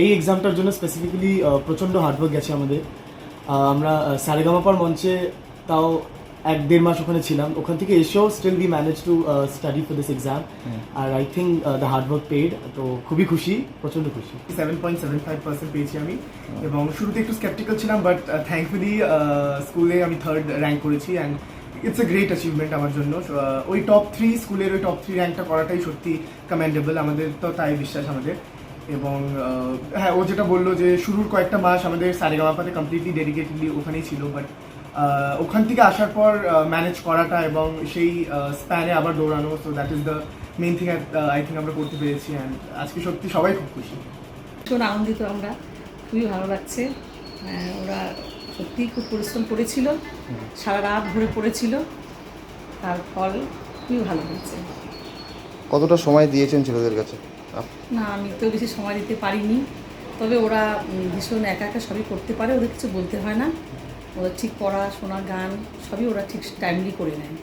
এই এক্সামটার জন্য স্পেসিফিক্যালি প্রচণ্ড হার্ডওয়ার্ক গেছে আমাদের। আমরা সারেগামাপার মঞ্চে তাও 1-1.5 মাস ওখানে ছিলাম, ওখান থেকে এসেও still we manage to study for this exam. আর I think the hard work paid, তো খুবই খুশি, প্রচণ্ড খুশি। 7.75% পেয়েছি আমি, এবং শুরুতে একটু স্কেপটিক্যাল ছিলাম, বাট থ্যাঙ্কফুলি স্কুলে আমি 3rd র্যাঙ্ক করেছি, and it's a great achievement আমার জন্য। ওই টপ 3 স্কুলের ওই টপ 3 র্যাঙ্কটা করাটাই সত্যি কমেন্ডেবল, আমাদের তো তাই বিশ্বাস আমাদের। এবং হ্যাঁ, ও যেটা বললো যে শুরুর কয়েকটা মাস আমাদের সারেগামাপাতে কমপ্লিটলি ডেডিকেটেডলি ওখানেই ছিল, বাট ওখান থেকে আসার পর ম্যানেজ করাটা এবং সেই স্প্যানে আবার দৌড়ানো, so that is the main thing I think আমরা করতে পেরেছি, অ্যান্ড আজকে সত্যি সবাই খুব খুশি। ভীষণ আনন্দিত আমরা, খুবই ভালো লাগছে। ওরা সত্যিই খুব পরিশ্রম করেছিল, সারা রাত ধরে পড়েছিল, তার ফল খুবই ভালো হয়েছে। কতটা সময় দিয়েছেন ছেলেদের কাছে? না, আমি তো বেশি সময় দিতে পারিনি, তবে ওরা ভীষণ একা একা সবই করতে পারে, ওদের কিছু বলতে হয় না। ওদের ঠিক পড়াশোনা, গান সবই ওরা ঠিক টাইমলি করে নেয়।